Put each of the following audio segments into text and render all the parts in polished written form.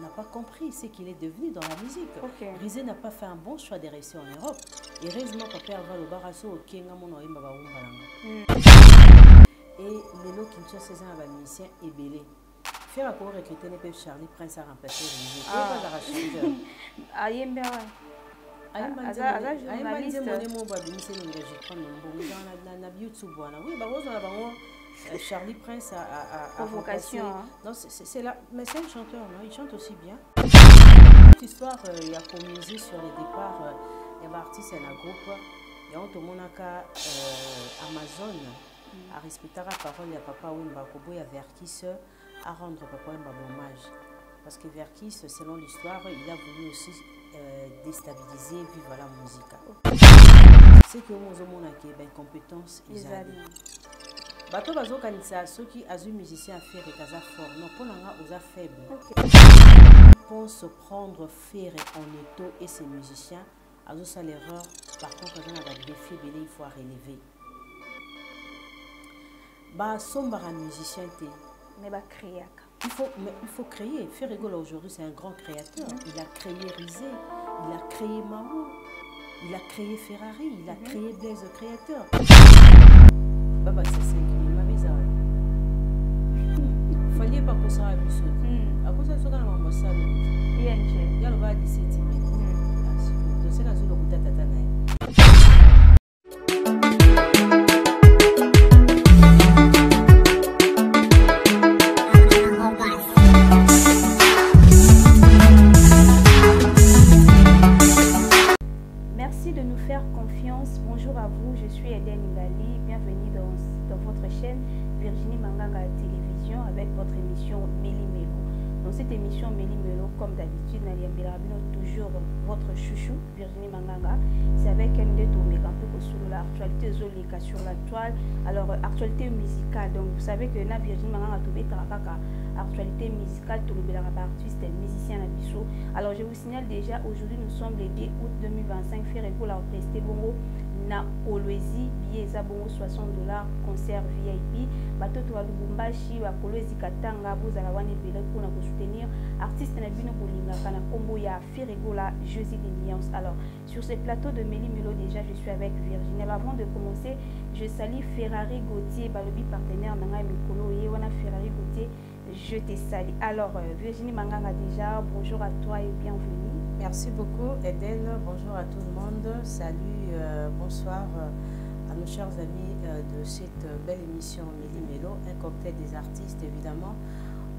n'a pas compris ce qu'il est devenu dans la musique. Rizé n'a pas fait un bon choix de rester en Europe. Et heureusement, papa va le barasso au Kenga mon oïma ba et les lots qui sont ces un musicien est belé. Faire à quoi recruter les peuples Charlie Prince à remplacer Rizé. Charlie Prince a vocation. C'est là, mais c'est un chanteur, non? Il chante aussi bien. Cette histoire, il y a commusé sur les départs. Il y a artiste et un groupe. Il y a un monaka Amazon à respecter la parole. Il y a papa Wimba Kobo, il y a Verkis à rendre papa Wimba hommage. Parce que Verkis, selon l'histoire, il a voulu aussi déstabiliser, vivre la musique. C'est que nous avons une compétence. Bato bazo kanisa ceux qui ont musicien à faire et kaza fort non pour l'anga aux faible. Pense prendre faire en étau et ses musiciens à ça l'erreur. Par contre on a des défis belé il faut relever. Ba sombara musicien té mais ba créer. Il faut créer. Faire rigolo aujourd'hui c'est un grand créateur. Il a créé Rizé, il a créé Mao, il a créé Ferrari, il a créé Blaise le créateur. Baba c'est 5 000 ma visa. Fallait pas que ça abuse. À cause de ça dans l'ambassade. ING. Il y a le bas 17 000. Donc c'est la zone où tu as Merci de nous faire confiance. Bonjour à vous, je suis Eden Ngali. Bienvenue dans votre chaîne Virginie Manganga Télévision avec votre émission Méli Mélo. Dans cette émission Méli Mélo, comme d'habitude, toujours votre chouchou Virginie Manganga. C'est avec MD Tomé un peu sur l'actualité zolika sur la toile. Alors, actualité musicale. Donc, vous savez que la Virginie Manganga Tomé Tarakaka. Actualité musicale, tout le artiste et musicien à Bissot. Alors, je vous signale déjà, aujourd'hui, nous sommes le 10 août 2025. Faire écho la presté bongo na Kolwezi, billet bongo $60, concert VIP. Batoto wa Lubumbashi, wa Kolwezi Katanga, vous allez avoir une belle pour nous soutenir. Artiste na bino bolinga kana kombo ya Firigola, Josie Lilians. Alors, sur ce plateau de Méli Mélo, déjà, je suis avec Virginie. Alors, avant de commencer, je salue Ferrari Gauthier, balobi partenaire Nanga Mikolo, et on a Ferrari Gauthier. Je te salue. Alors, Virginie Manganga déjà, bonjour à toi et bienvenue. Merci beaucoup, Eden. Bonjour à tout le monde. Salut, bonsoir à nos chers amis de cette belle émission Méli Mélo, un cocktail des artistes, évidemment.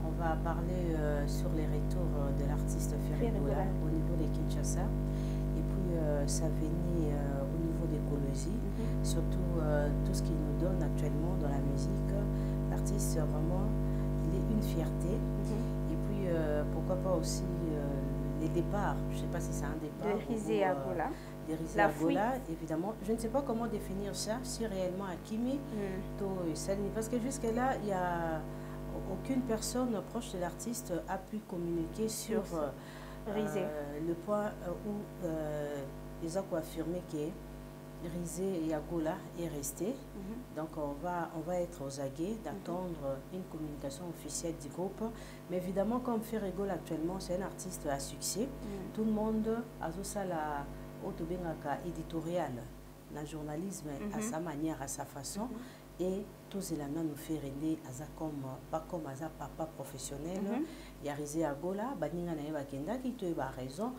On va parler sur les retours de l'artiste Firigola au niveau de Kinshasa et puis ça venait au niveau des Kolwezi, surtout tout ce qu'il nous donne actuellement dans la musique. L'artiste, vraiment, il est une fierté. Et puis, pourquoi pas aussi les départs. Je ne sais pas si c'est un départ. De Rizé à Gola. De Rizé à Gola, évidemment. Je ne sais pas comment définir ça, si réellement à Kimi, parce que jusque-là, il n'y a aucune personne proche de l'artiste a pu communiquer sur le point où ils ont affirmé que Rizé et Agola est resté. Donc on va être aux aguets d'attendre une communication officielle du groupe. Mais évidemment, comme Ferrigol actuellement, c'est un artiste à succès. Tout le monde a ça la éditorial, le journalisme à sa manière, à sa façon. Et tous les gens nous fait rendre pas comme un papa professionnel. Il y a Rizé Agola, Baninga Naïba Kenda qui a raison.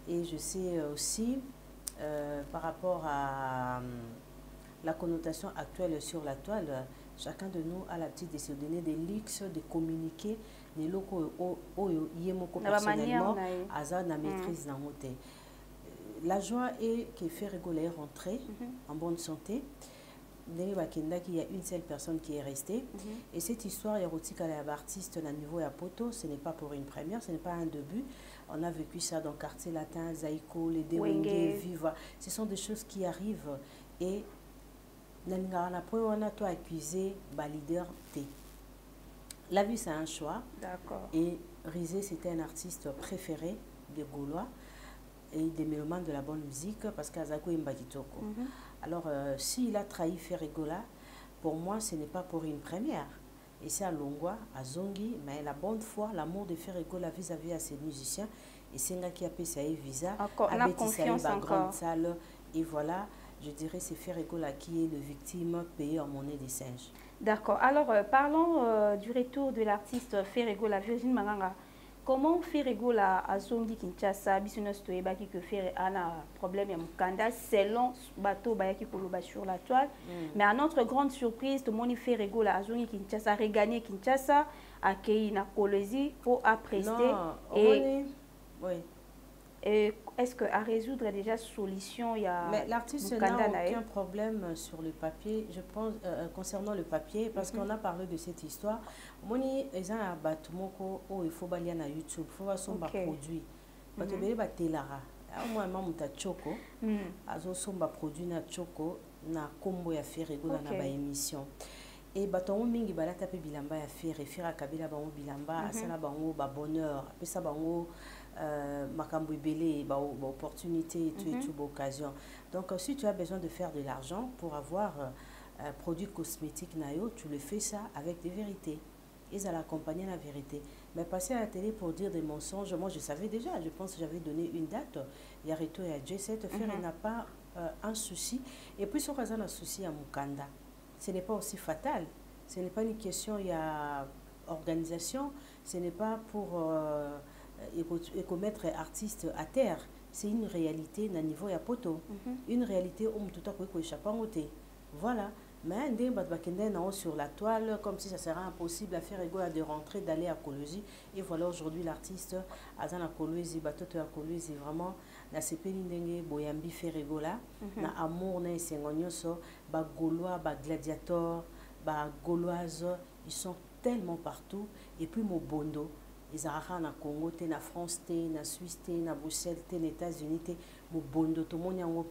Et je sais aussi par rapport à la connotation actuelle sur la toile, chacun de nous a la petite de se donner des luxes, de communiquer les locaux personnellement à la maîtrise dans mon thé. La joie est que Firigola est rentré en bonne santé. Il y a une seule personne qui est restée. Et cette histoire érotique à l'artiste à niveau à Poto, ce n'est pas pour une première, ce n'est pas un début. On a vécu ça dans le quartier latin, Zaïko, les Dewenge, Viva. Ce sont des choses qui arrivent. Et on a accusé le leader T. La vie, c'est un choix. Et Rizé, c'était un artiste préféré des Gaulois et des mélomanes de la bonne musique parce qu'Azako Mbakitoko. Alors, s'il a trahi Firigola, pour moi, ce n'est pas pour une première. et c'est à Longwa, à Zongi, mais la bonne foi, l'amour de faire Egola vis-à-vis à ses musiciens, et c'est là qui a payé sa visa, la confiance encore. Grande salle, et voilà, je dirais c'est faire Egola qui est le victime payé en monnaie des singes. D'accord. Alors, parlons du retour de l'artiste Ferregola, Virginie Manganga. Comment Ferregola a zongi Kinshasa, Bisonos Toebaki que Ferre a un problème à Mukanda, selon bateau Bayaki Koloba sur la toile. Mais à notre grande surprise, tout le monde Ferregola a zongi Kinshasa, regagné Kinshasa, a accueilli na Colosie pour apprécier. Et oui. Est-ce qu'à résoudre déjà solution, il y a... Mais l'artiste n'a aucun problème sur le papier, je pense, concernant le papier, parce qu'on a parlé de cette histoire. Moni, ils ont un bâtiment où il faut balayer sur YouTube, il faut voir son produit. Il faut voir Telara. Moi, je suis choco. Azo somba produit na choco na combo ya Ferrego na ba émission. Et batongo mingi balata pe bilamba ya Ferre Kabila bango bilamba asala bango ba bonheur, apesa bango makambo ebele ba opportunité et tout ba occasion. Donc si tu as besoin de faire de l'argent pour avoir un produit cosmétique nayo, tu le fais ça avec des vérités. Ils allaient accompagner la vérité. Mais passer à la télé pour dire des mensonges, moi je savais déjà, je pense que j'avais donné une date. Il y a Reto et à J7, Ferre n'a pas un souci. Et puis sur un souci à Mukanda. Ce n'est pas aussi fatal. Ce n'est pas une question, il y a organisation. Ce n'est pas pour commettre artiste à terre. C'est une réalité à niveau ya poto. Une réalité où tout à coup échapper au thé. Voilà. Mais sur la toile, comme si ça serait impossible à faire Egola de rentrer, d'aller à Colosie. Et voilà aujourd'hui l'artiste Azan à Colosie, Batoto à Colosie, vraiment, na sepelindenge, Boyambi faire Egola, na amour, na sengonyoso, ba Gaulois, ba gladiator, ba Gauloises, ils sont tellement partout. Et puis Mobondo, ils arrivent na Congo, na France, na Suisse, na Bruxelles, na États-Unis, Mobondo, tout le monde est en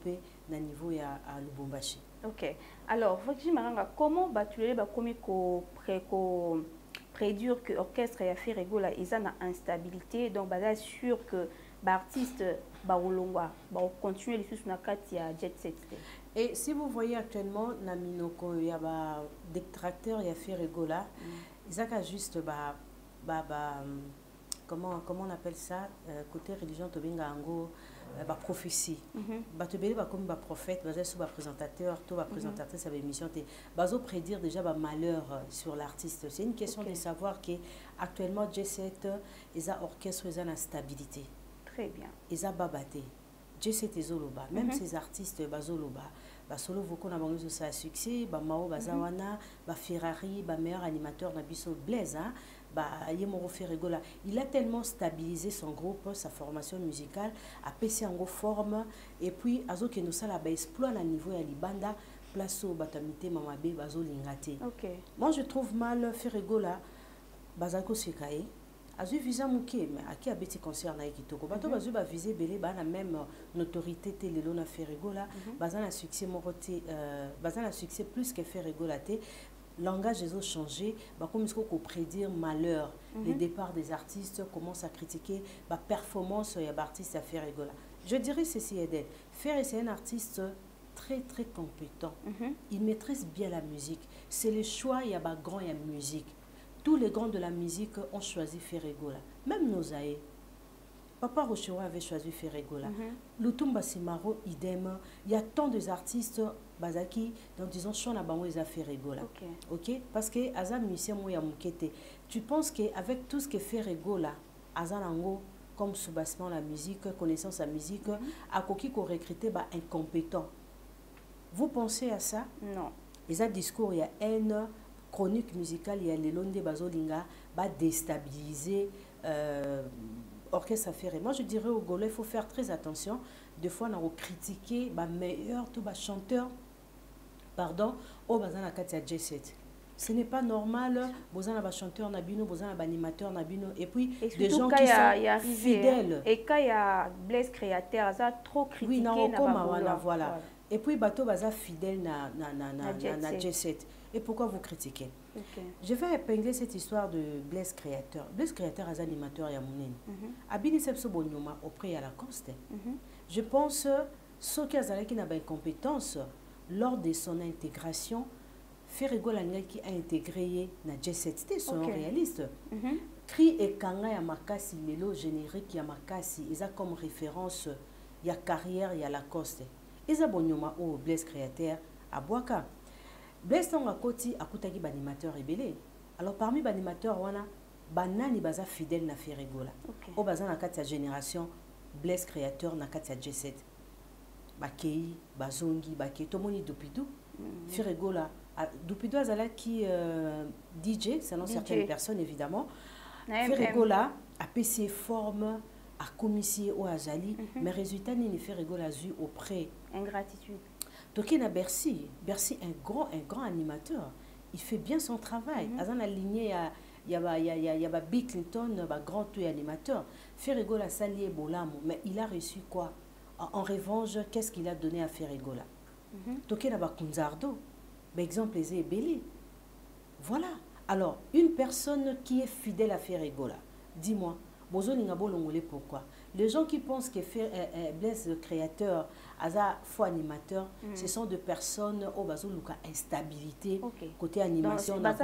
na niveau à Lubumbashi. Ok. Alors, comment tu prédire que l'orchestre a fait réguler ils ont une instabilité, donc basé sur que l'artiste va continuer les choses sur la jet set. Et si vous voyez actuellement na Minoko, il y a des détracteurs, il y a fait réguler, ils ont juste comment on appelle ça côté religion tobinga ango prophétie batebele ba comme ba prophète ba sous ba présentateur to ba présentatrice à l'émission te bazo prédire déjà ba malheur sur l'artiste. C'est une question de savoir que actuellement J7 ils a orchestre ils a la stabilité. Très bien. Ils a babaté J7 ezoloba même ces artistes bazoloba ba solo voko na bango ça succès ba mao bazawana ba Ferrari ba meilleur animateur na biso Blaise hein? Il a tellement stabilisé son groupe, sa formation musicale, a passé en forme, et puis azo que nous ça la exploit à niveau ya libanda, place au batamité mamabe bazo lingate. Moi je trouve mal Ferregola bazako sekae. Azu visa muke mais à qui a bêti concert na ekitoko. Bato bazu ba viser belé ba la même notoriété télé na Ferregola, bazana succès moroté bazana succès plus que Ferregola té. Langage ils ont changé, comme il faut prédire malheur, les départs des artistes commencent à critiquer la performance et l'artiste à faire rigoler. Je dirais ceci Eden, Ferre c'est un artiste très très compétent. Il maîtrise bien la musique. C'est le choix il y a pas grand il y a musique. Tous les grands de la musique ont choisi faire rigoler. Même nos aïeux. Papa Rochewa avait choisi Ferregola. Lutumba Simaro, idem. Il y a tant d'artistes Bazaki, donc disons, Chona Bango, ils ont fait Ferregola. Ok? Parce que Azan musicien Moya Mukete, tu penses qu'avec tout ce que fait Ferregola, Azan Ango, comme soubassement la musique, connaissance la musique, à Koki qu'on recruté incompétent. Vous pensez à ça? Non. Ils ont discours, il y a une chronique musicale, il y a les Londe Bazolinga, déstabiliser. Orchestre à faire. Moi, je dirais au Gaulois, il faut faire très attention. Des fois, on a critiqué les meilleurs chanteurs, pardon, au Bazana Katia J7. Ce n'est pas normal. Bozana chanteur Nabino, Bozana animateur Nabino, et puis des gens qui sont fidèles. Et quand il y a Blaise créateur, ça trop critiqué. Oui, voilà. Et puis bateau baza fidèle na J7. Et pourquoi vous critiquez? Je vais épingler cette histoire de Blaise créateur. Blaise créateur est animateur ya munene. Abini sepso bonyoma auprès à la Coste. Je pense ce qui a qui n'a pas compétence lors de son intégration Ferregola qui a intégré na J7, c'était son réaliste. Cri et Kanga ya makasi, mélo générique ya makasi, ils ont comme référence ya carrière ya Lacoste. Ils ont bonyoma au Blaise créateur à Boaka. Blaise tonga koti akutaki banimateur rebelle. Alors parmi banimateur wana banani baza fidèle na Ferregola. O baza na kati ya génération Blaise créateur na kati ya J7. Bakei, bazongi, bakei tomoni Dupido. Ferregola Dupido azala qui DJ, selon certaines personnes évidemment. Ferregola a PC forme, a commissionné au Azali, mais résultat ni Ferregola a eu auprès. Ingratitude. Donc il a Bercy, Bercy un grand animateur, il fait bien son travail. Azan aligné il y a Bill Clinton, un grand animateur. Ferregola s'allié Bolamo, mais il a reçu quoi? En revanche, qu'est-ce qu'il a donné à Ferregola? Donc il a Kunzardo. Par exemple, les Ebélé. Voilà. Alors, une personne qui est fidèle à Ferregola, dis-moi, pourquoi? Les gens qui pensent que Blaise créateur, Aza faux animateur, ce sont des personnes au bazoluka instabilité côté animation na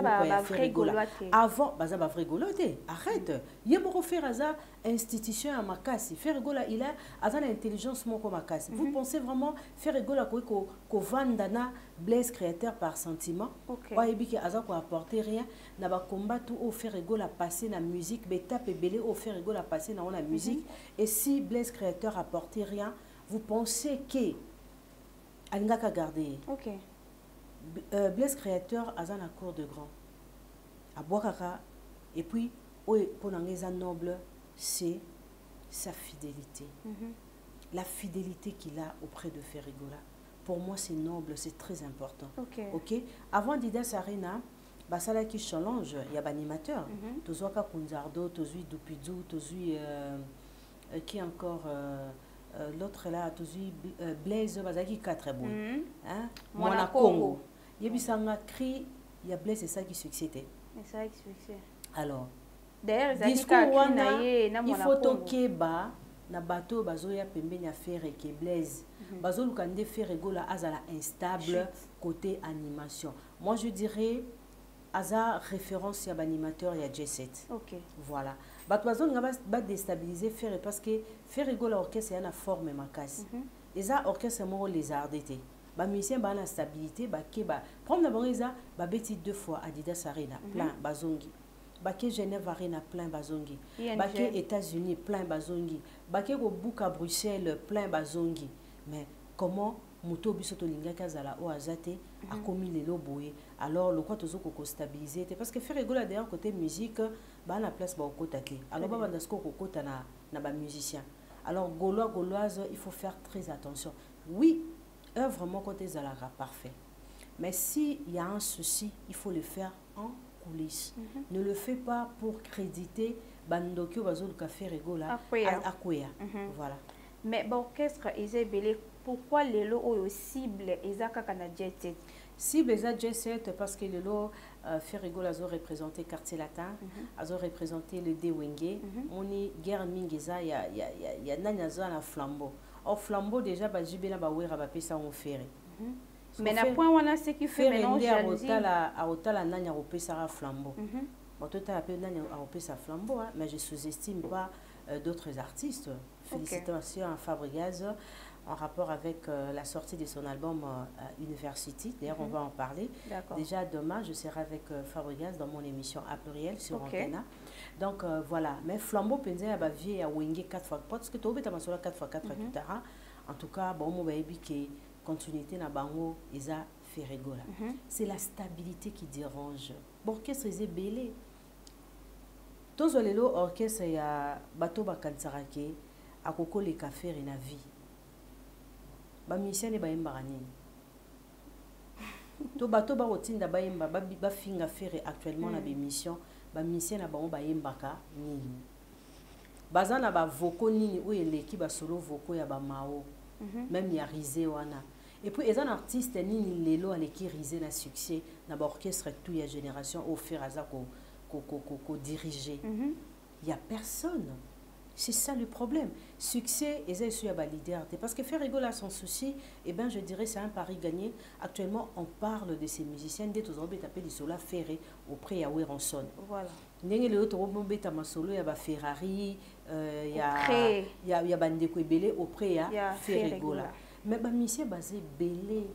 Ferregola. Avant, baza ba Ferregola, arrête. Yeboro faire Aza institution à Makasi. Ferregola il a Aza l'intelligence moko Makasi. Vous pensez vraiment Ferregola ko vandana Blaise créateur par sentiment? Oyebi que Aza ko apporter rien na ba combat tout au Ferregola passer na musique, betape belé au Ferregola passer na la musique. Et si Blaise créateur apporte rien, vous pensez que Alingaka garder Blaise créateur a un cours de grand à Boakaka et puis pour les noble c'est sa fidélité. La fidélité qu'il a auprès de Ferregola. Pour moi c'est noble, c'est très important. Avant Dida Sarina, Basala qui challenge, il y a un animateur. Tozoaka Kunzardo, Tozui Dupidu, Tozui qui encore l'autre là, Tozui Blaise, Bazaki 4 bon. Mona Congo. Yebisanga cri, il y a Blaise, c'est ça qui succède. Alors, discours wana, il faut toquer bas. Na bateau bazoya pembeni à faire que Blaise bazo lukande Ferregola azala instable côté animation. Moi je dirais Aza référence à l'animateur, il y a J7. Voilà. Batouazon va déstabiliser Ferre parce que Ferregola orchestre est en forme makasi. Et ça orchestre est les arrêtés. Ba musicien ba na stabilité ba ke ba. Prendre d'abord ça ba beti 2 fois Adidas Arena plein bazongi. Ba ke Genève Arena plein bazongi. Ba ke États-Unis plein bazongi. Ba ke go Buka Bruxelles plein bazongi. Mais comment Muto bisoto linga kazala o azate a commis les loboé alors le quoi tozo ko stabiliser parce que Ferregola d'ailleurs côté musique ba na place ba okotake alors ba bandasko ko kota na ba musicien alors gauloise il faut faire très attention oui œuvre mon côté zalara parfait mais si il y a un souci il faut le faire en coulisses ne le fais pas pour créditer bandokyo bazol ka Ferregola akoya voilà mais l'orchestre est belé. Pourquoi les lots cible Ezaka kana J7? Cible Ezaka J7 parce que les lots Ferregola a représenté quartier latin, a représenté le Dewenge, on y guerre mingeza ya nanya za na flambeau. Or flambeau déjà ba jibela ba wera ba pesa on ferré. Mais na point wana ce qui fait mélange jalousie a otala nanya o pesa flambeau. Bon tout à appelé nanya o pesa flambeau mais je sous-estime pas d'autres artistes. Félicitations à Fabregas en rapport avec la sortie de son album University. D'ailleurs, on va en parler. Déjà, demain, je serai avec Fabregas dans mon émission à pluriel sur Antena. Donc, voilà. Mais Flambeau Penze a vie à Wenge 4x4. Parce que tu as 4x4 en tout cas, bon, mon baby qui continuité na bango, Isa Ferregola. C'est la stabilité qui dérange. L'orchestre est belé. Tous les orchestres, il y a bateau bakansarake, à koko les cafés et la vie. Ba mission ne ba yemba nini to bato ba rotinda ba yemba ba finga faire actuellement na bémission ba mission na bango ba yembaka nini bazana ba voko nini ou eleki ba solo voko ya ba mao même ya risé wana et puis les artistes nini lelo aleki risé na succès na ba orchestre tout ya génération offert à ça ko diriger il y a personne C'est ça le problème. Succès, et c'est sur la leader. Parce que Ferrego a son souci, eh ben, je dirais c'est un pari gagné. Actuellement, on parle de ces musiciens. Dès que vous avez tapé du sola ferré auprès de Weronson. Voilà. Il y a Ferrari, il y a Bandeko Belé auprès de Ferrego. Mais les musiciens basés Belé.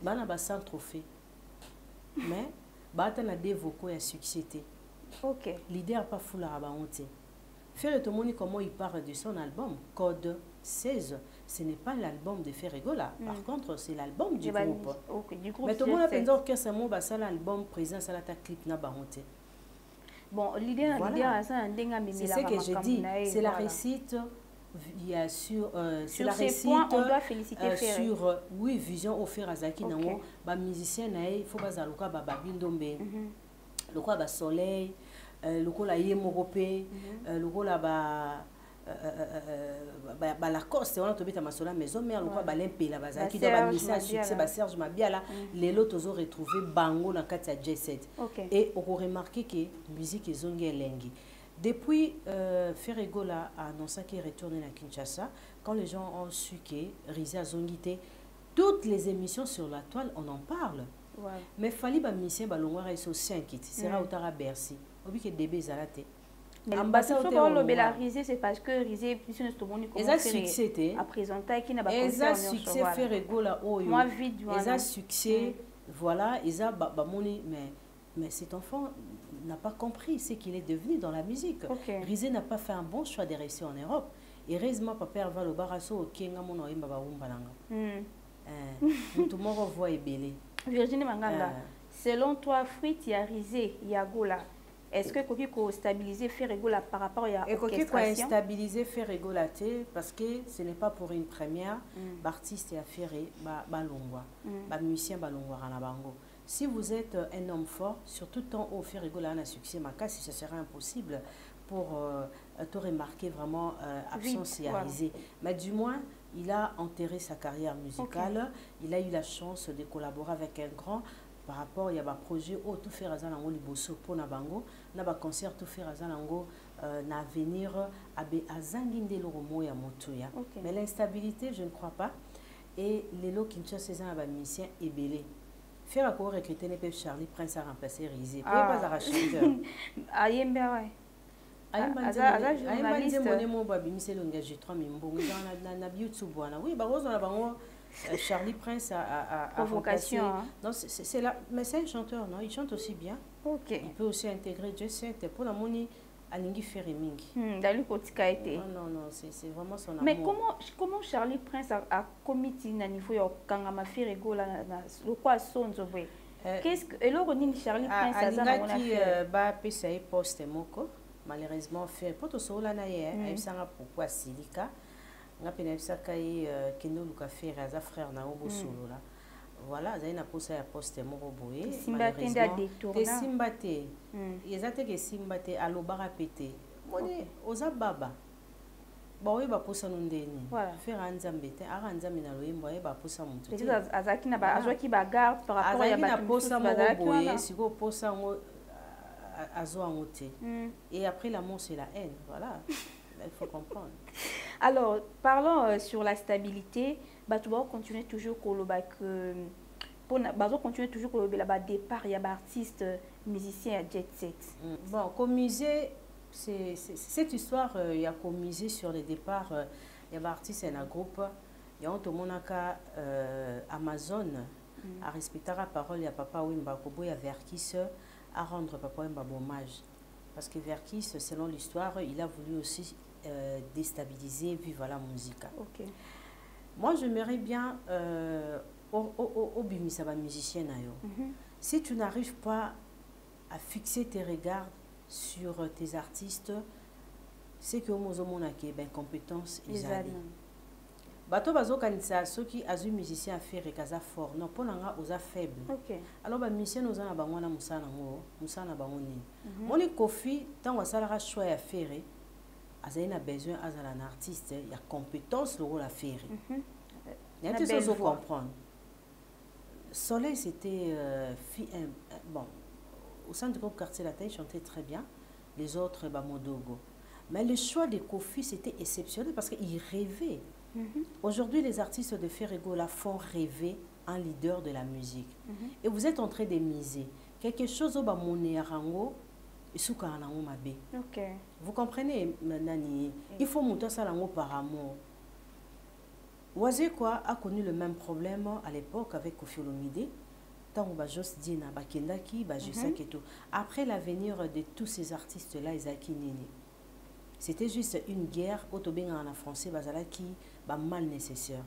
Il y a 100 trophées. Mais il y a des vocaux et succès. Ok. Leader pas fou la honte. Faire le monde comment il parle de son album Code 16. Ce n'est pas l'album de Ferrego là. Par contre, c'est l'album du groupe. Okay, du groupe. Mais tout le monde a pensé que c'est mon bassin l'album présent ça la clip na ba honte. Bon, leader voilà. C'est ce que je dis, c'est la réussite. Il y a sur la réussite points, on doit féliciter sur oui vision offert à Zaki nango ba musicien na il faut pas aluka ba bindombe. Le quoi ba soleil, le quoi la yemorope, le quoi la ba la coste on a tombé ta masola maison mais le quoi ba lempe la bazaki donc ba mission succès ba Serge Mabiala les lots ont retrouvé bango na kati ya J7 et on remarqué que musique ezongi elengi depuis Ferrego a annoncé qu'il retourné à Kinshasa quand les gens ont su que Rizé a zongité toutes les émissions sur la toile on en parle. Ouais. Mais fali ba mission ba longwa reso 5 kit sera utara Bercy obi ke débé zalate ambassadeur le Belarisé c'est parce que Rizé plus ne se moni comment faire à présenter qui n'a pas succès Ferrego là oyo moi vite voilà succès voilà isa ba moni mais cet enfant n'a pas compris ce qu'il est devenu dans la musique. Rizé n'a pas fait un bon choix de rester en Europe. Heureusement papa va le barasso au kenga mono imba ba umbalanga tout le monde voit ebelé. Virginie Manganga, selon toi, Fruit, il y a Rizé, il y a Gola. Est-ce que tu peux stabiliser Ferrego par rapport à l'orchestration? Tu peux stabiliser Ferrego parce que ce n'est pas pour une première. L'artiste a ferré, balongwa, musicien balongwa ranabango. Si vous êtes un homme fort, surtout tant au Ferrego a un succès, si ce sera impossible pour te remarquer vraiment absence et Rizé. Mais du moins, il a enterré sa carrière musicale. Il a eu la chance de collaborer avec un grand par rapport à un projet où tout faire à Liboso pour Nabango, na ba concert tout faire à Nango na venir à Zanginde Loromo ya Motoya. Mais l'instabilité, je ne crois pas. Et les lots qui sont ces ans musiciens est belé. Faire à quoi recruter les peuples Charlie Prince a remplacé Rizé. Pour pas arracher. Ayemba ouais. Charlie Prince a provocation. C'est là, mais c'est un chanteur, non? Il chante aussi bien. Il peut aussi intégrer J7 pour la monnaie à Lingi Ferremingi. Non, c'est vraiment son amour. Mais comment Charlie Prince a commis à niveau quand ma Ferrego le quoi son zové? Qu'est-ce que alors on Charlie Prince a fait? Bah PCI poste moko. Malheureusement fait pour tout cela naie elle sanga pourquoi silika nga pena bisaka yi kendo luka faire aza frère na obo solo là voilà za ina posa ya poste moko boye malheureusement te simbate ezate ke simbate alobara pété moni oza baba bawe ba posa nondeni faire anzambe te ara nzambe na loyembo ye ba posa muntu te azaki na ba azwaki ba garde par rapport ya ba posa moko boye siko posa ngo et après l'amour c'est la haine, voilà, il faut comprendre. Alors parlons sur la stabilité. Tu vas continuer toujours continuer toujours le départ il y a artistes musiciens à Jet Set. Bon comme musée c'est cette histoire il y a comme musée sur le départ il y a artistes et un groupe il y a tout monaka Amazon à respecter la parole il y a papa Wimba Kobo il y a Verkis à rendre papa un hommage. Parce que Verkis, selon l'histoire, il a voulu aussi déstabiliser, vivre la musique. Moi, j'aimerais bien au bimisaba musicien. Si tu n'arrives pas à fixer tes regards sur tes artistes, c'est que ben compétence ils ont. Bato bazo kanisa soki azu musicien faire kaza fort non pour nanga oza faible. Alors ba musicien oza na bango na musana ngo musana bango ni. Moni Kofi tant wasala choix ya faire azaina besoin azala un artiste il y a compétence le rôle à faire. Il y a des choses à comprendre. Soleil c'était bon au centre du groupe quartier la taille chantait très bien les autres, bah, Modogo. Mais le choix de Kofi, c'était exceptionnel parce qu'il rêvait. Aujourd'hui, les artistes de Ferregola font rêver un leader de la musique. Et vous êtes en train de miser quelque chose au Bamonéarango et Soukarango Mabe. Vous comprenez, Nani? Il faut monter ça par amour. Oazé quoi a connu le même problème à l'époque avec Kofi Olomide. Après l'avenir de tous ces artistes-là, c'était juste une guerre, en français, qui mal nécessaire.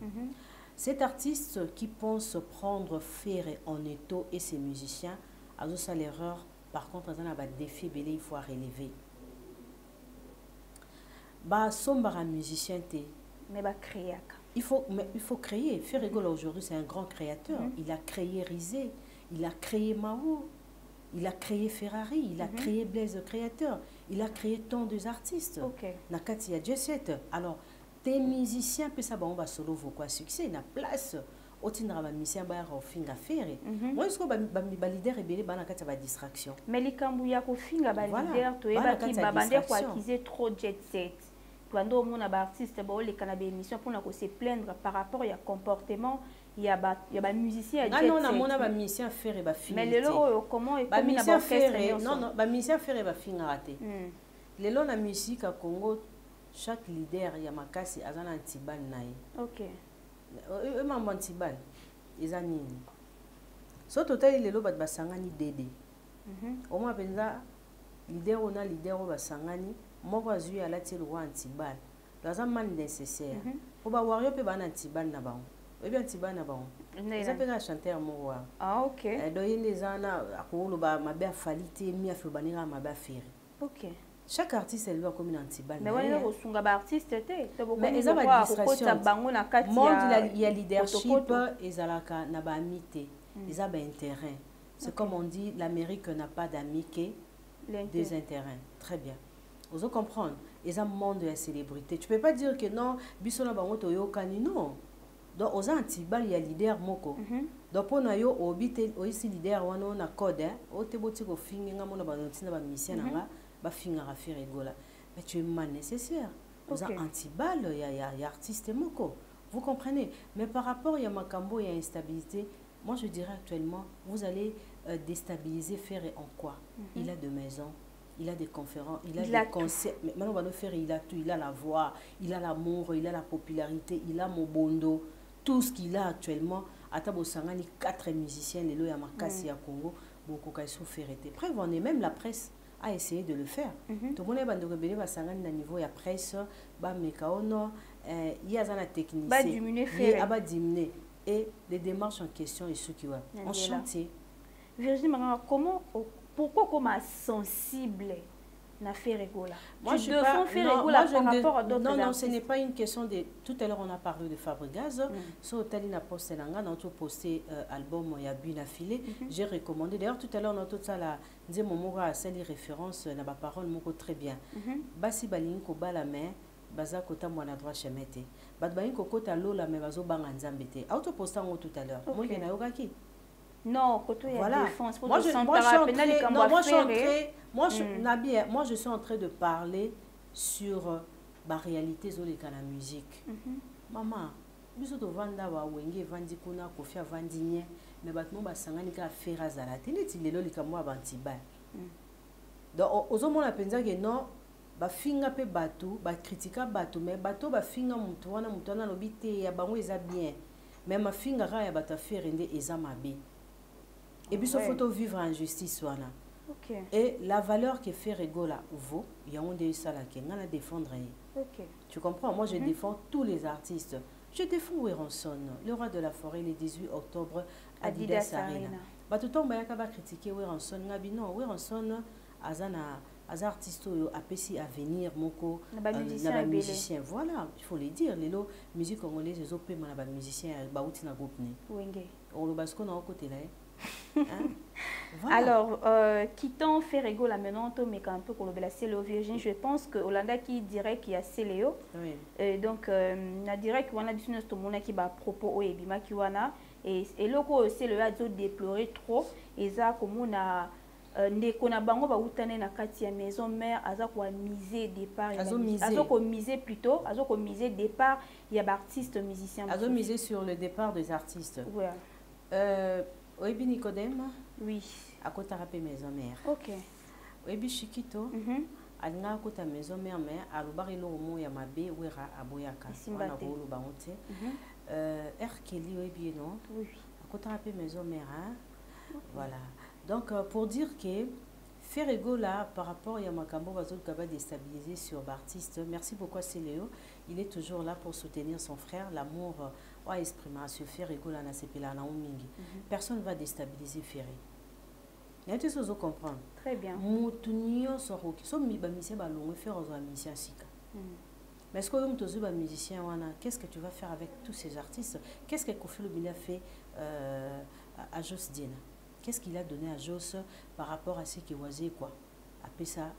Cet artiste qui pense prendre Ferre en étau et ses musiciens, a l'erreur, par contre, il y a un défi, il faut relever. Sombara musicien, mais créer. Il faut créer. Ferregola aujourd'hui, c'est un grand créateur. Il a créé Rizé, il a créé Mao, il a créé Ferrari, il a créé Blaise Créateur, il a créé tant d'artistes. Nakati a Jet. Alors, tes musiciens, puis ça, on va solo vos quoi succès, il a place. Otindra ba musicien ba rofinga ferre. Moi est-ce que ba leader rebelle ba nakati ba distraction. Mais les kambuya ko finga ba leader to eba ki ba bande ko acquiser trop jet set. Quand on a des artistes qui émission pour se plaindre par rapport au comportement, il y a des musiciens. Ah non, on a des musiciens faire et mais les lots, comment est musicien faire non, les musiciens faire et finir raté. Les lots la musique à Congo, chaque leader y a makasi azana antibal naï. OK. Eux maman antibal, ils ont nini. So total les lots bat basangani dédé. Au moins benza leader on a leader au basangani. Moko azui ala ti roi antibal. Dans mal nécessaire. Pour ba wario pe ba antibal na bango. E bien antibal na bango. Ils appellent chanteur mo wa. Ah OK. Do yende zana akolo ba mabe afalite mi afi banira mabe afiri. OK. Chaque artiste elle doit comme une antibal. Mais wala ko sunga ba artiste te. Mais ils ont ba distraction. Monde il y a leadership ezalaka na ba amité. Ils ont ba intérêt. C'est comme on dit l'Amérique n'a pas d'amis que des intérêts. Très bien. Vous comprenez? Ils ont un monde de la célébrité. Tu ne peux pas dire que non, Bissola Bangoto Yokani, non. Donc, aux Antibal, il y a leader Moko. Donc, pour nous, obité, aussi leader, on a code, au téboti au finga, on a banotina, ba mission, ba finga à faire rigola. Mais tu es mal nécessaire. Aux Antibal, il y a artiste Moko. Vous comprenez? Mais par rapport, il y a Makambo, il y a instabilité. Moi, je dirais actuellement, vous allez déstabiliser Ferré en quoi? Il a 2 maisons. Il a des conférences, il a des concerts. Mais maintenant, on va nous faire, il a tout. Il a la voix, il a l'amour, il a la popularité, il a Mobondo. Tout ce qu'il a actuellement. À Tabosangani, 4 musiciens, les lois à Makassi à Congo, beaucoup de ferreté. Preuve, on est même la presse a essayé de le faire. Tout le monde est bandé rebelle, va s'engager à niveau, il y a presse, bah mécaono, il y a un technicien. Bah diminuer, faire. Bah diminuer. Et les démarches en question, et ceux qui vont en chantier. Virginie Manganga, comment. Pourquoi comme sensible na Ferregola? Moi, je défends Ferregola par rapport à d'autres artistes. Non, ce n'est pas une question de... Tout à l'heure, on a parlé de Fabregas. Sur Otali na posté langa, on a posté album il y a Buna Filé. J'ai recommandé. D'ailleurs, tout à l'heure, on a tout ça là. Disait mon a sali référence na ba parole moko très bien. Basi balin ko bala main, baza kota mwana droit chemete. Bat balin ko kota lola mais bazo banga nzambete. Auto posté tout à l'heure. Moi, il y en a yokaki. Non, côté voilà. Défense, moi, je suis en train de parler sur la réalité de la musique. Maman, biso to vanda wa wenge vandi kuna kofia vandi nye mais batmo basangani ka fera zala tineti lelo likamwa bantiba. Donc ozomona penza que non ba finga pe bato ba critica bato mais bato ba finga mutu wana lobite ya bango eza bien mais ma finga ra ya bata faire ende eza mabe. Et puis, il faut vivre en justice. Et la valeur que Ferregola vaut, il y a un des salariés qui a défendre. Tu comprends? Moi, je défends tous les artistes. Je défends Werenson, le roi de la forêt, le 18 octobre, à Adidas Arena. Tout le temps, on va critiquer Werenson. Non, Werenson, les artistes apprécient à venir, moko, les musiciens. Voilà, il faut le dire. Les musiques congolaises, les opéras, les musiciens, ils sont on le basque à côté là. Voilà. Alors, quittant Ferregola maintenant, c'est le Virgin. Je pense que Hollanda qui dirait qu'il y a Céléo. Donc, on dirait qu'on a dit que qui va propos au Ebima qui wana et le c'est le a déploré trop et ça comme on a ndeko na bango ba utane na kati ya maison mère aza ko miser départ azo ko miser plutôt azo ko miser départ il y a artiste musicien azo miser sur le départ des artistes. Ouais. Oyebi Nicodème? Oui. À kota rapé maison mère. OK. Oyebi Chikito? Alinga kota maison mère mais alobari lo mo ya mabe wera aboyaka. Wana bolo bangote. Kelly oyebi non? Oui. À kota rapé maison mère hein. Voilà. Donc, pour dire que Ferrego, là, par rapport à Yamakambo, va déstabiliser sur l'artiste. Merci beaucoup à Céléo. Il est toujours là pour soutenir son frère. L'amour va exprimer sur Ferrego, là, personne ne va déstabiliser Ferré. Il y a des choses à comprendre. Très bien. Moutounio soro qui sont musiciens balongé faire aux musiciens sika. Mais est-ce que vous êtes musicien qu'est-ce que tu vas faire avec tous ces artistes? Qu'est-ce que Kofi Lobina fait à Jos Dina? Qu'est-ce qu'il a donné à Jos par rapport à ce qu'il voisait quoi? Après ça,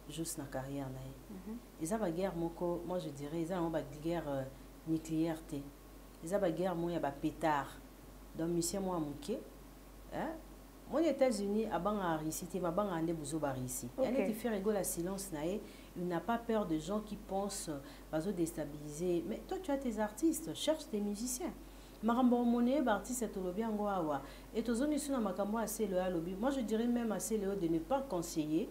Jos na carrière nae. Ils ont guerre moko, moi je dirais ils ont guerre nucléaire té. Ils ont guerre moi ya ba pétard. Donc monsieur moi muké, hein? Moi aux États-Unis abang a réussi, ma bang ande buzo ba réussi. Il y a qui fait rigoler silence nae, il n'a pas peur de gens qui pensent bazo déstabiliser. Mais toi tu as tes artistes, cherche tes musiciens. Marambo Moné, artiste et Tolobian Goawa. Et aux zones sur Makambo assez le lobby. Moi je dirais même assez le de ne pas conseiller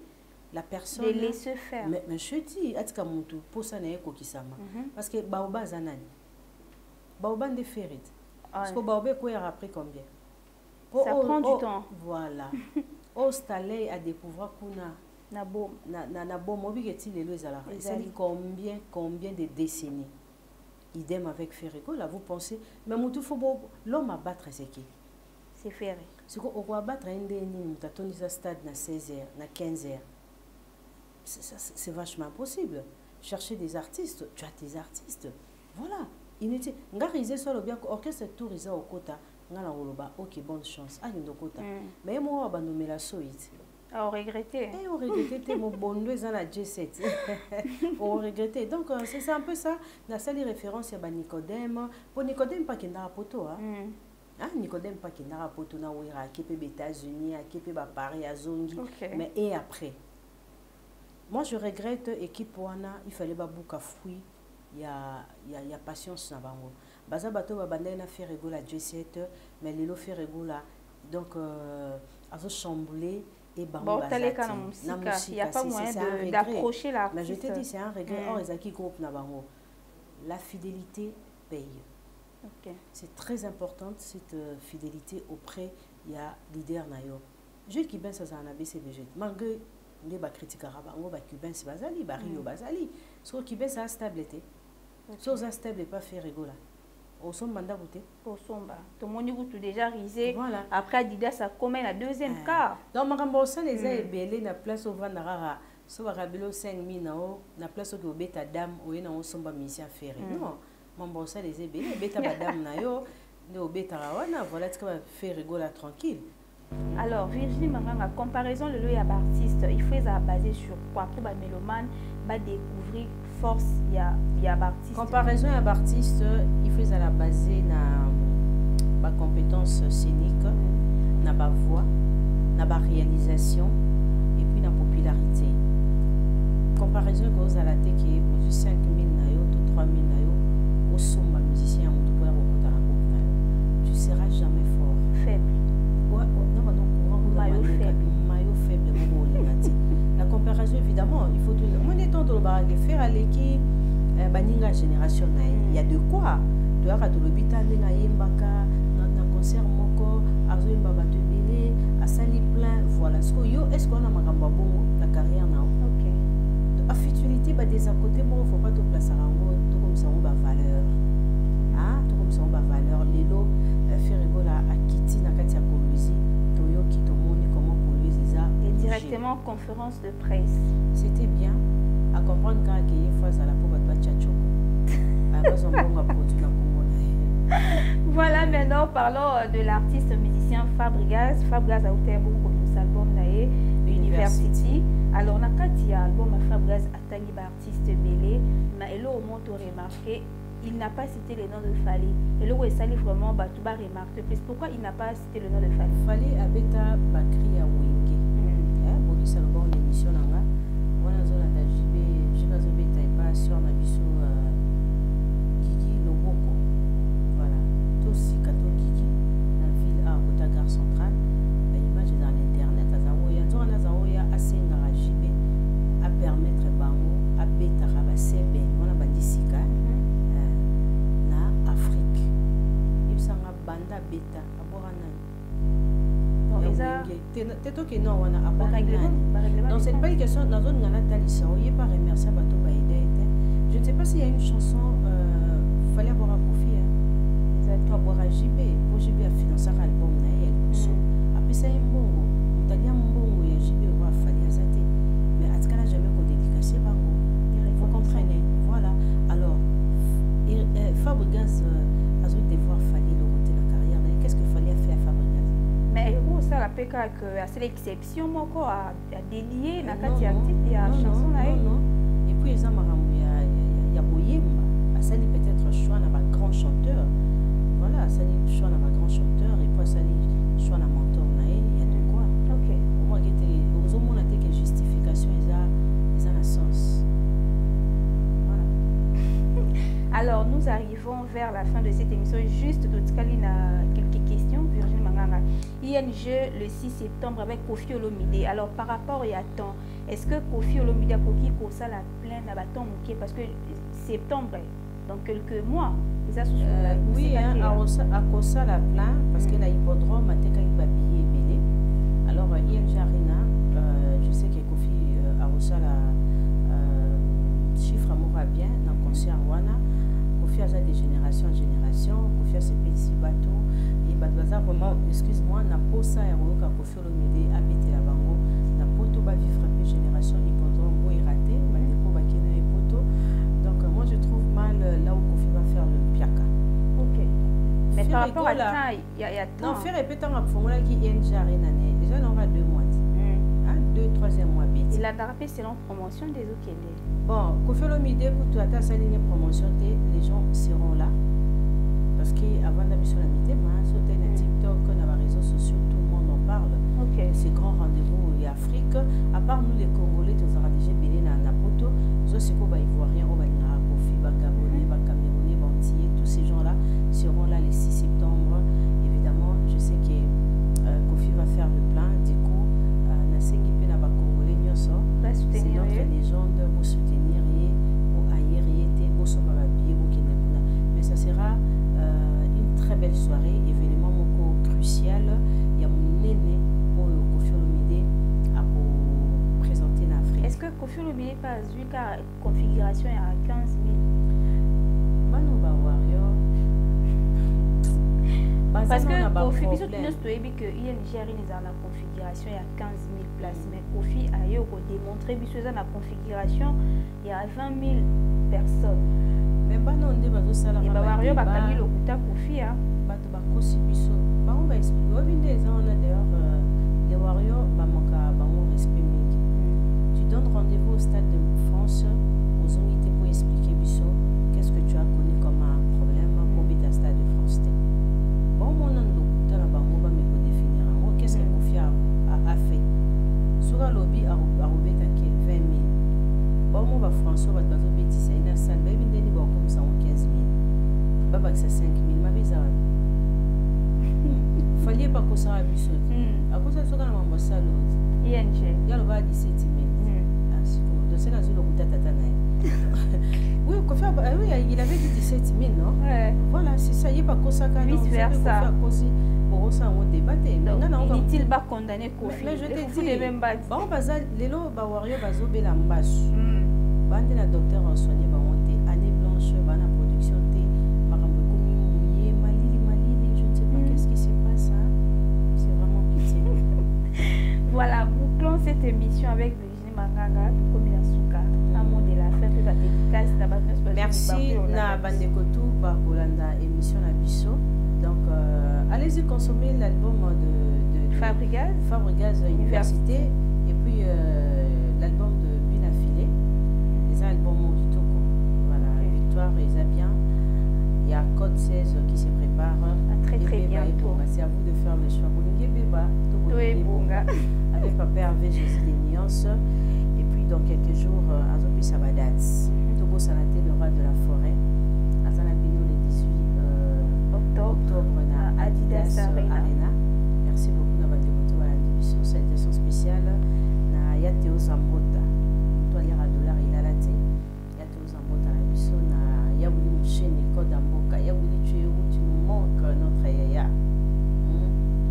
la personne. De laisser faire. Mais je dis, Atka Moutou, pour ça n'est pas Kisama. Parce que Baoba Zanani. Baoba de Ferrit. Parce que Baoba a appris combien? Ça prend du temps. Voilà. Au Staley à découvrir Kuna. Nabo. Nabo, Mobi est-il le Zala. Ça dit combien de décennies? Idem avec Ferrego, là vous pensez, mais Moutou faut l'homme à battre c'est qui? C'est Ferré. C'est qu'on va battre un des nids, tu as stade na 16h, na 15h. C'est vachement possible. Chercher des artistes, tu as tes artistes. Voilà. Inutile. Ngarisé sur le bien orchestre tourisé au quota, ngala oloba, ok, bonne chance. Ah, il quota. Mais moi, on va nommer la soïte. On regrettait. Et on regrettait mon bon dans la G7. On regrettait. Donc, c'est un peu ça. La seule référence, il y a Nicodème. Pour Nicodème, pas qu'il n'a pas poto. Nicodème, pas qu'il n'a pas poto. Na ouira, qui peut aux États-Unis, qui peut Paris, à Zongi. Mais et après. Moi, je regrette équipe Wana, il fallait pas beaucoup fouiller. Il y a patience na bango. Baza bato ba bandai na faire rigoler la G7, mais les lo faire rigoler. Donc, à se chambouler. Bon, il n'y a pas moyen d'approcher l'artiste. Mais je te dis, c'est un regret. La fidélité paye. C'est très important cette fidélité auprès du leader nayo. Je qui ben ça en a baissé de jeu. Malgré les critiques arabango, cubain c'est bazali, bario bazali. Ce qui ben ça stabilité. Chose stable pas faire rigoler. Au son mandat voté. Au son bas. Tout le monde est déjà risé. Voilà. Après Adidas ça commet la deuxième quart. Donc marambo ça les a belé na place au Vandarara. So barabelo 5000 nao na place au beta dame ou na on somba mission faire. Non. Mambo ça les a belé beta madame na yo ne au beta wana voilà ce que va faire rigoler tranquille. Alors Virginie Manganga, comparaison le loya artiste, il faut ça basé sur quoi pour ba mélomane va découvrir force il y a artiste. Comparaison à artiste, il faut ça la baser na ba compétence scénique, na ba voix, na ba réalisation et puis na popularité. Comparaison cause à la tête qui est 5000 na yo to 3000 na yo au son ba musicien on doit rencontrer la groupe na yo. Tu seras jamais fort, faible. Maillot faible, la comparaison évidemment, il faut dire, mon étant de le faire à l'équipe, baninga génération, il y a de quoi. Tu as raté le bitan, na concert moko, azo imbaba te belé, à sali plein, voilà. Est-ce qu'on a magamba bon la carrière na? Ok. A futilité, des à côté, bon, faut pas te placer à l'angle, tout comme ça on va valeur. Ah, tout comme ça on va valeur. Lelo, faire rigoler à Kitty, na Katia Koluzi. Directement conférence de presse. C'était bien à comprendre quand il y a fois à la pauvre Voilà, maintenant parlons de l'artiste musicien Fabregas. Fabregas a été beaucoup comme cet album naé University. Alors on a quatre albums à Fabregas attaqué par artiste belé, mais elle au moins remarqué il n'a pas cité le nom de Fali. Et là où il s'allait vraiment Batouba remarque plus. Pourquoi il n'a pas cité le nom de Fali? Fali Abeta Bakri Awenge. ça le bon émission là. Voilà zone la JB zobe taipa sur na biso Gigi Loboko. Voilà, tout si kato Gigi na ville à Kota Gare Centrale. Image dans l'internet azaoya nzona zaoya asenga JB à permettre bango à beta rabasebe wana bandisika na Afrique. Il sanga banda beta abora nani. Donc c'est pas une question dans zone ngana talisa oyé pas remercier bato ba aider. Je ne sais pas s'il y a une chanson fallait avoir un profit exact avoir JB pour JB à financer l'album na elle so après ça mbongo utalia mbongo ya JB wa fallait azate mais atkala jamais ko dédicacer bango vous comprenez voilà alors Fabregas a dû devoir fallir le côté de la carrière qu'est-ce qu'il fallait faire à Fabregas. Mais ça rappelle que c'est l'exception moko à délier na kati ya titre ya chanson là non et puis les amaramou ya boyemba asali peut-être choix na ba grand chanteur voilà asali choix na ba grand chanteur et puis asali choix na mentor na il y a de quoi OK au moins que aux hommes on a que justification ils a la sens voilà. Alors nous arrivons vers la fin de cette émission juste Totskalina quelques questions Virginie Manganga. ING le 6 septembre avec Kofi Olomide. Alors par rapport à temps, est-ce que Kofi Olomide a coquille pour ça la plaine à bâton mouquet parce que septembre dans quelques mois ils ont oui à cause ça la plaine parce que la hippodrome a été quand il va payer belé. Alors ING Arena je sais que Kofi a reçu la chiffre amour bien dans le concert Wana. Kofi a de génération en génération, Kofi a ses petits bateaux. Badwaza vraiment excuse-moi na posa ya roka Kofi Olomide habité la bango na poto ba vivre peu génération hippodrome bo raté ba deko ba kene poto donc moi je trouve mal là où Kofi va faire le piaka. OK. Mais par rapport à ça il y a non faire répéter en fongola qui ING Arena déjà on aura 2 mois. Hein 2 3e mois bit. Il a dérapé selon promotion des Okele. Bon Kofi Olomide écoute à sa ligne promotion les gens seront là. Parce qu'avant d'aller sur la mité, sauter dans TikTok, dans les réseaux sociaux, tout le monde en parle. Okay. C'est grand rendez-vous en Afrique. À part nous les Congolais, nous avons déjà belé dans Napoto. Nous aussi qu'on va ivoirien, on va y avoir Kofi, Gabonais, Camerounais, Antillais, tous ces gens-là seront là le 6 septembre. Évidemment, je sais que Kofi va faire le plein. Du coup, Nasengi Pena va Congolais, c'est notre légende pour soutenir, pour haïr, pour s'embarabiller, pour qu'il n'ait. Mais ça sera très belle soirée, événement moko crucial. Il y a mon aîné pour Kofi Olomide à présenter en Afrique. Est-ce que Kofi Olomide pas vu la configuration à 15 000? Parce que Kofi biso nous que ING a la configuration à 15 000 places, mais Kofi a démontré biso la configuration il y a 20 000 personnes. Mais pas non de bazo sala et Bavario bakangi lokuta Kofi a bato bakosi biso ba on va expliquer o binde za on a d'ailleurs les warriors ba moka ba on respect mingi tu donnes rendez-vous au stade de France aux unités pour expliquer biso qu'est-ce que tu as connu comme un problème pour bita stade de France T bon mon on lokuta na bango ba me ko définir en qu'est-ce que Kofi a fait sur lobby a robeta ke 20 000 bon mon ba François ba bazo betisa ina salle ba binde ni ba comme ça 15 000 baba c'est 5 000 ma visa fallait pas que ça a biso à cause de ça dans l'ambassade ING il y a le bas 17 000 ah c'est cool donc c'est là où le tata na oui Kofi oui il avait dit 17 000 non ouais voilà c'est ça il y a pas que ça quand vice versa pour ça on débattait il va condamner Kofi mais je te dis les mêmes bases bon bazal lelo ba warrior bazo bela mbasu bande la docteur soigné ba monté année blanche bana production té marambo komi mouillé malili je ne sais pas qu'est-ce qui se passe hein? C'est vraiment pitié. Voilà, bouclons cette émission avec Virginie Manganga comme la souka un mot de la fin de la dédicace la base. Merci na bandekotu ba kolanda émission na biso donc allez-y consommer l'album de Fabregas Université et puis l'album de Bina Filé les albums du Toko voilà Victoire et Zabien il y a code 16 qui se prépare. Très très bientôt. C'est à vous de faire le choix. Avec Papa Hervé Jésus des Nuances. Et puis dans quelques jours, Azopi Sabadats. Togo Sanaté, le roi de la forêt. Azanabino le 18 octobre na Adidas Arena. Merci beaucoup d'avoir débuté à l'émission. Cette édition spéciale na Yateo Zambota. Toi lire à dollar il a raté. Yateo Zambota na émission na Yabouli Mouché Nico Damboka. Yabouli tu es où tu nous manques notre yaya.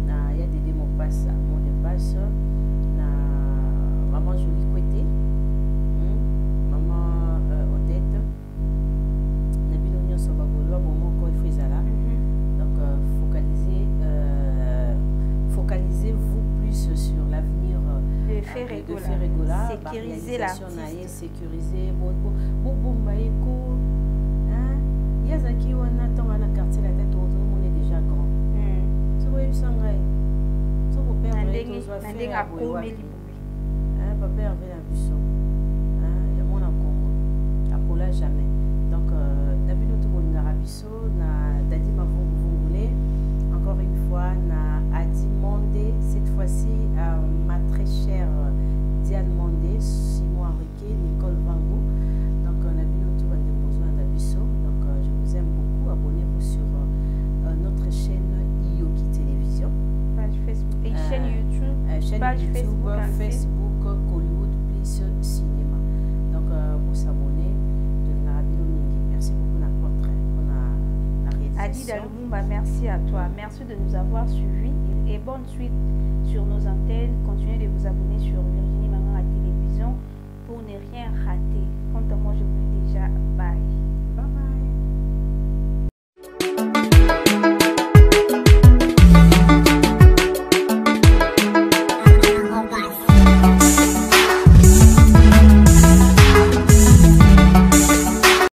Na ya des mots passe mot de passe na maman Jolie Kouete. Maman Odette. Na bino nyonso bagolo bon mon ko ifizala. Focalisez-vous plus sur l'avenir de Ferregola, sécuriser l'artiste, sécuriser Yazaki wana tonga na quartier la tête autour on est déjà grand. So vous sangai. So vous père faire papa avait la buisson. Il y a mon Congo. Apola jamais. Donc d'abino tout mon Arabiso na dadi mavungule. Encore une fois, na Adi Mondé, cette fois-ci ma très chère Diane Mondé, Simon Henriquet, Nicole Vangou. Donc, on a vu notre besoin d'Abisso. Donc, je vous aime beaucoup. Abonnez-vous sur notre chaîne Yoki Télévision. Page Facebook et chaîne YouTube. Page Facebook, Hollywood Plus Cinéma. Donc, pour s'abonner, de l'Arabie Mingi. Merci beaucoup, notre Adi Dalumumba, merci à toi. Merci de nous avoir suivis et bonne suite sur nos antennes. Continuez de vous abonner sur Virginie Manganga Télévision pour ne rien rater. Quant à moi, je vous dis déjà bye. Bye bye.